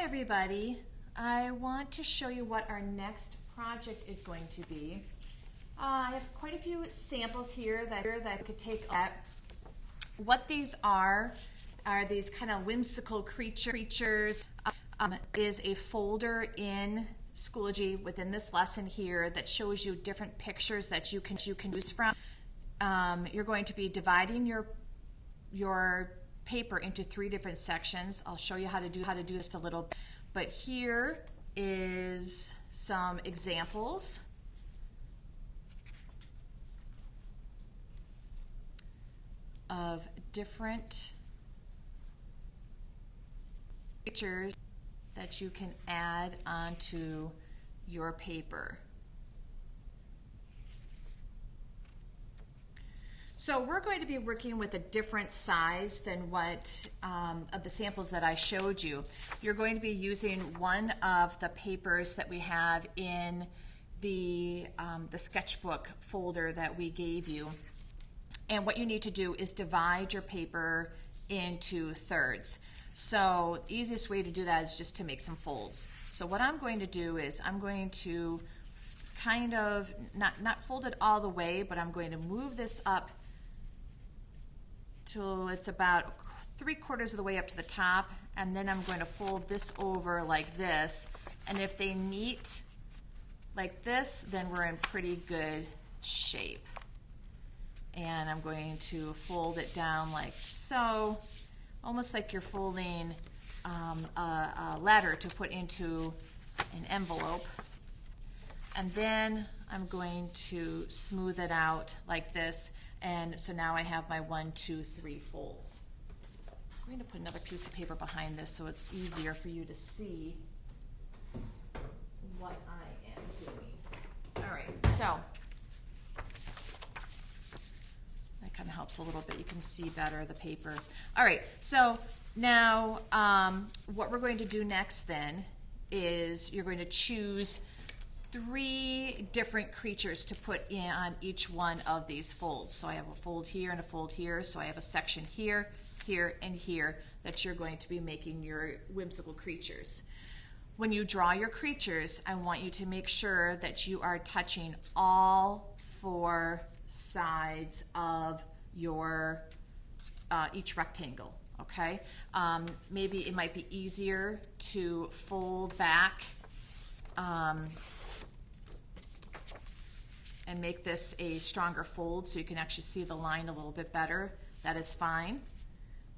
everybody. I want to show you what our next project is going to be. I have quite a few samples here that I could take at. What these are these kind of whimsical creatures. Is a folder in Schoology within this lesson here that shows you different pictures that you can choose from. You're going to be dividing your paper into 3 different sections. I'll show you how to do this a little bit. But here is some examples of different pictures that you can add onto your paper. So we're going to be working with a different size than what of the samples that I showed you. You're going to be using one of the papers that we have in the sketchbook folder that we gave you. And what you need to do is divide your paper into thirds. So the easiest way to do that is just to make some folds. So what I'm going to do is I'm going to kind of not fold it all the way, but I'm going to move this up till it's about 3/4 of the way up to the top, and then I'm going to fold this over like this. And if they meet like this, then we're in pretty good shape. And I'm going to fold it down like so, almost like you're folding a letter to put into an envelope. And then I'm going to smooth it out like this. And so now I have my 1, 2, 3 folds. I'm going to put another piece of paper behind this so it's easier for you to see what I am doing. All right, so that kind of helps a little bit. You can see better the paper. All right, so now what we're going to do next then is you're going to choose 3 different creatures to put in on each one of these folds. So I have a fold here and a fold here. So I have a section here, here, and here that you're going to be making your whimsical creatures. When you draw your creatures, I want you to make sure that you are touching all 4 sides of your each rectangle. Okay, maybe it might be easier to fold back and make this a stronger fold so you can actually see the line a little bit better. That is fine.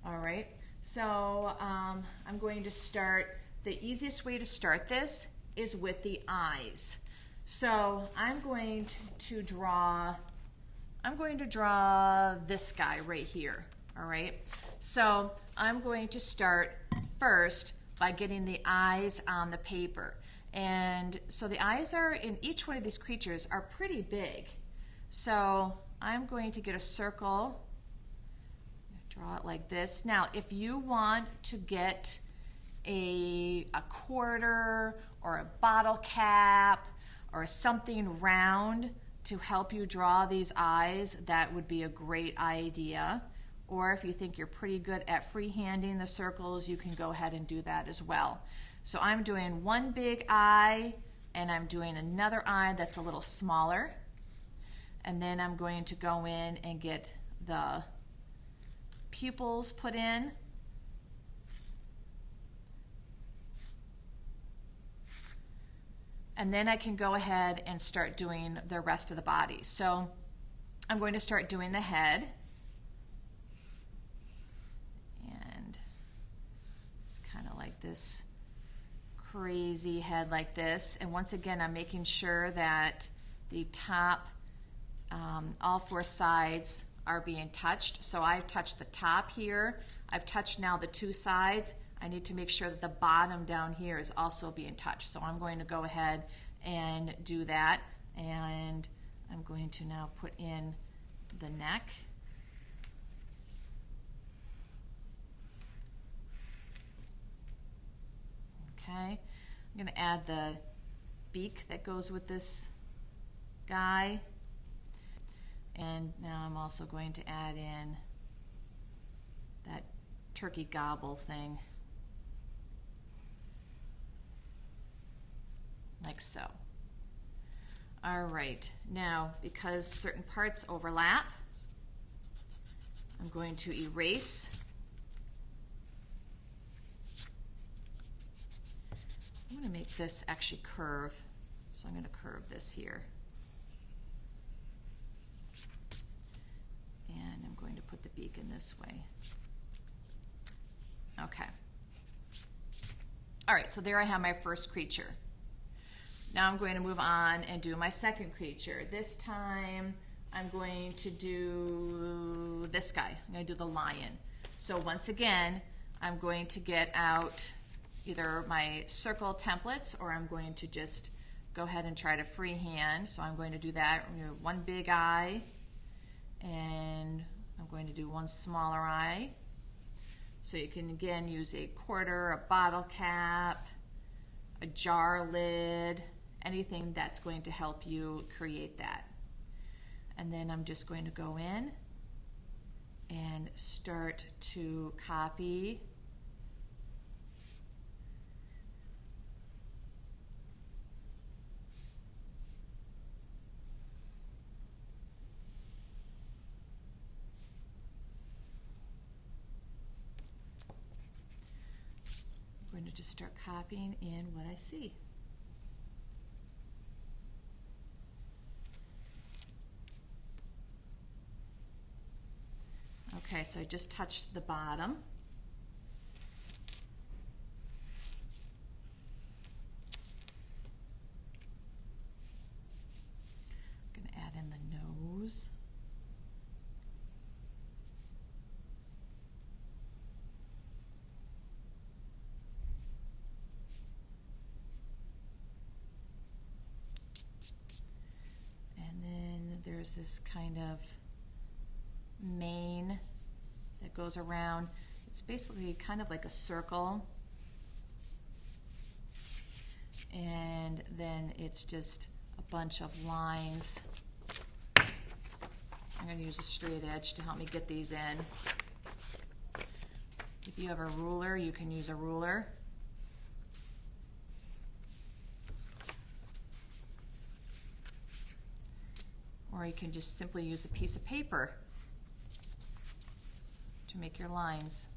All right, so I'm going to start. The easiest way to start this is with the eyes. So I'm going to draw this guy right here. All right, so I'm going to start first by getting the eyes on the paper. And so the eyes are in each one of these creatures are pretty big. So I'm going to get a circle, draw it like this. Now, if you want to get a quarter or a bottle cap or something round to help you draw these eyes, that would be a great idea. Or if you think you're pretty good at freehanding the circles, you can go ahead and do that as well. So I'm doing one big eye, and I'm doing another eye that's a little smaller. And then I'm going to go in and get the pupils put in. And then I can go ahead and start doing the rest of the body. So I'm going to start doing the head. And it's kind of like this crazy head like this. And once again, I'm making sure that the top, all 4 sides are being touched. So I've touched the top here. I've touched now the 2 sides. I need to make sure that the bottom down here is also being touched. So I'm going to go ahead and do that. And I'm going to now put in the neck. Okay, I'm going to add the beak that goes with this guy. And now I'm also going to add in that turkey gobble thing. like so. All right, now because certain parts overlap, I'm going to erase. I'm going to make this actually curve, so I'm going to curve this here. And I'm going to put the beak in this way. Okay. All right, so there I have my first creature. Now I'm going to move on and do my second creature. This time I'm going to do this guy. I'm going to do the lion. So once again, I'm going to get out either my circle templates or I'm going to just go ahead and try to freehand. So I'm going to do that. I'm going to do one big eye and I'm going to do one smaller eye. So you can again use a quarter, a bottle cap, a jar lid, anything that's going to help you create that. And then I'm just going to go in and start to copy. I'm going to just start copying in what I see. Okay, so I just touched the bottom. I'm going to add in the nose. And then there's this kind of mane that goes around. It's basically kind of like a circle, and then it's just a bunch of lines. I'm going to use a straight edge to help me get these in. If you have a ruler, you can use a ruler. Or you can just simply use a piece of paper to make your lines.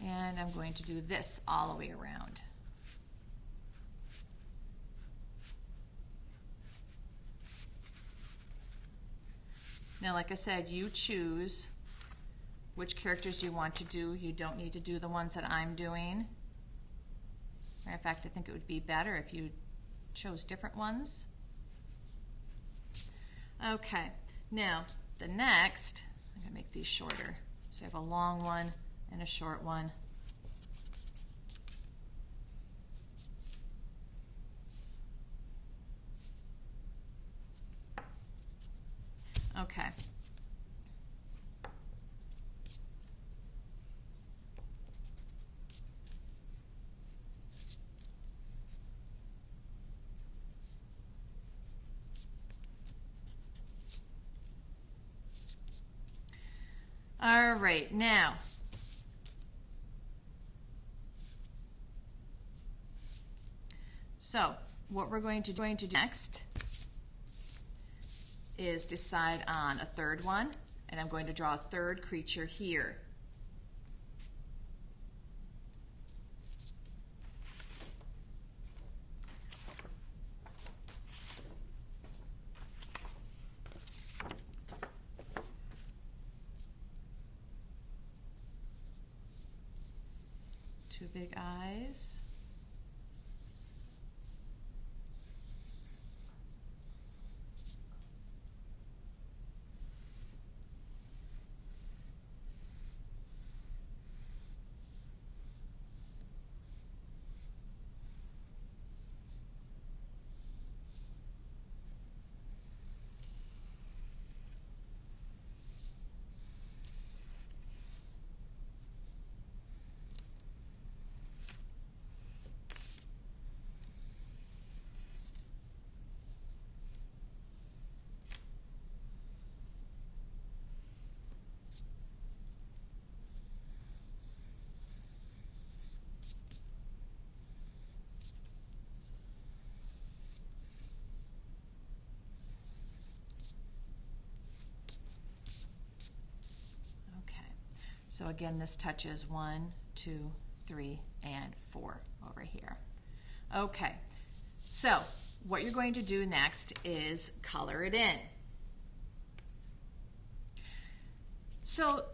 And I'm going to do this all the way around. Now, like I said, you choose which characters you want to do. You don't need to do the ones that I'm doing. Matter of fact, I think it would be better if you chose different ones. Okay, now the next, I'm gonna make these shorter. So I have a long one and a short one. Okay. All right, now so what we're going to do next is decide on a third one, and I'm going to draw a third creature here. Two big eyes. So again, this touches 1, 2, 3, and 4 over here. Okay, so what you're going to do next is color it in. So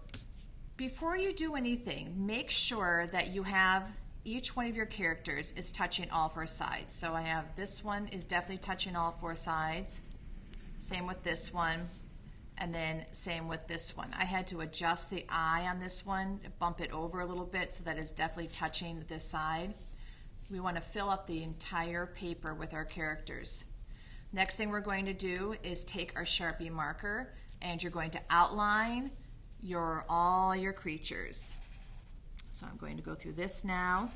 before you do anything, make sure that you have each one of your characters is touching all 4 sides. So I have this one is definitely touching all 4 sides. Same with this one. And then same with this one. I had to adjust the eye on this one, bump it over a little bit so that it's definitely touching this side. We want to fill up the entire paper with our characters. Next thing we're going to do is take our Sharpie marker and you're going to outline all your creatures. So I'm going to go through this now.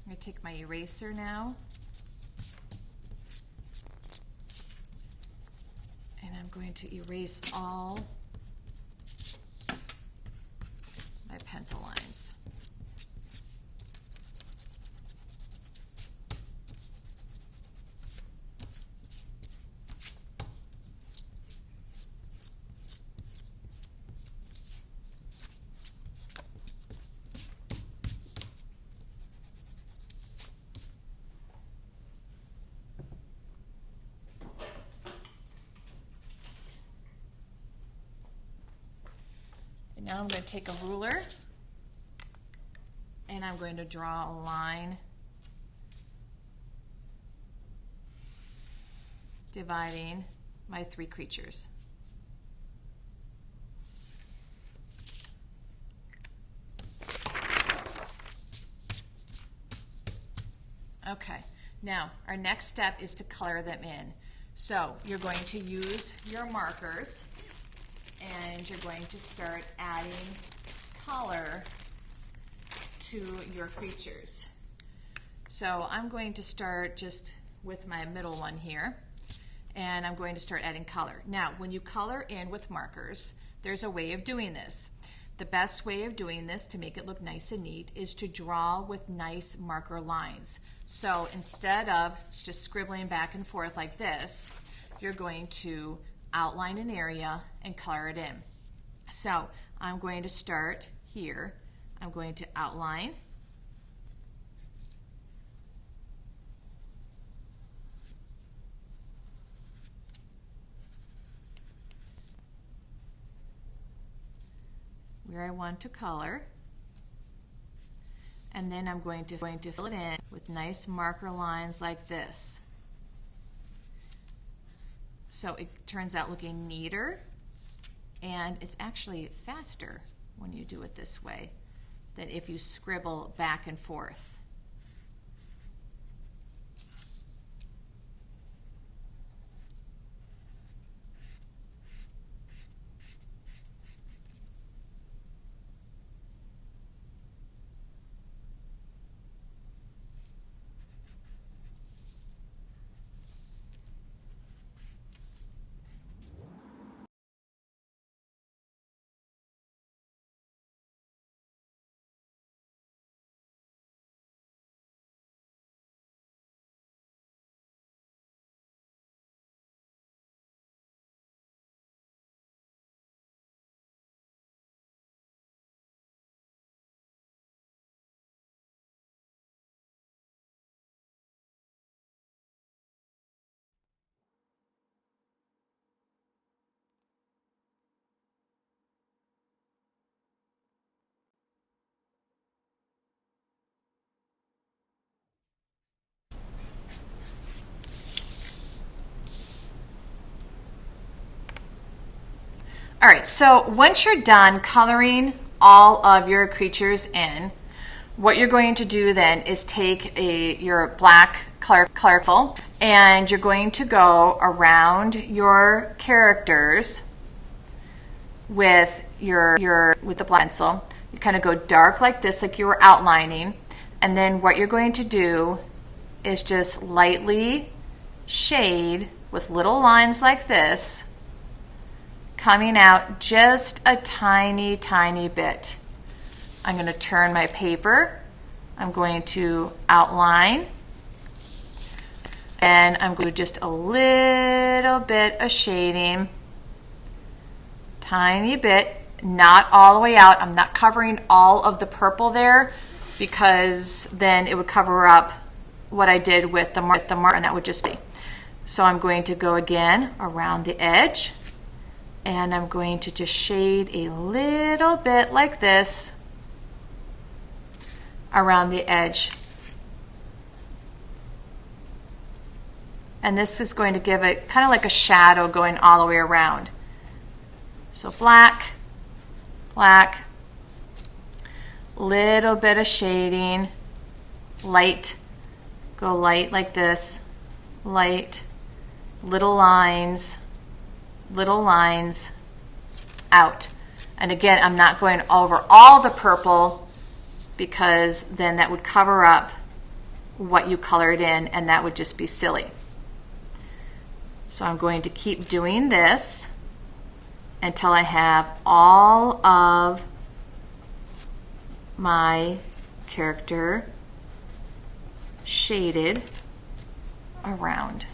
I'm going to take my eraser now, and I'm going to erase all my pencil lines. Now I'm going to take a ruler and I'm going to draw a line dividing my 3 creatures. Okay, now our next step is to color them in. So you're going to use your markers and you're going to start adding color to your creatures. So I'm going to start just with my middle one here, and I'm going to start adding color. Now, when you color in with markers, there's a way of doing this. The best way of doing this to make it look nice and neat is to draw with nice marker lines. So instead of just scribbling back and forth like this, you're going to outline an area and color it in. So I'm going to start here. I'm going to outline. Where I want to color. And then I'm going to fill it in with nice marker lines like this. So it turns out looking neater, and it's actually faster when you do it this way than if you scribble back and forth. All right, so once you're done coloring all of your creatures in, what you're going to do then is take your black color pencil, and you're going to go around your characters with with the black pencil. You kind of go dark like this, like you were outlining, and then what you're going to do is just lightly shade with little lines like this, coming out just a tiny, tiny bit. I'm going to turn my paper. I'm going to outline, and I'm going to do just a little bit of shading, tiny bit, not all the way out. I'm not covering all of the purple there because then it would cover up what I did with the mark, and that would just be. So I'm going to go again around the edge, and I'm going to just shade a little bit like this around the edge. And this is going to give it kind of like a shadow going all the way around. So black, black, little bit of shading, light, go light like this, light, little lines, out. And again, I'm not going over all the purple because then that would cover up what you colored in, and that would just be silly. So I'm going to keep doing this until I have all of my character shaded around.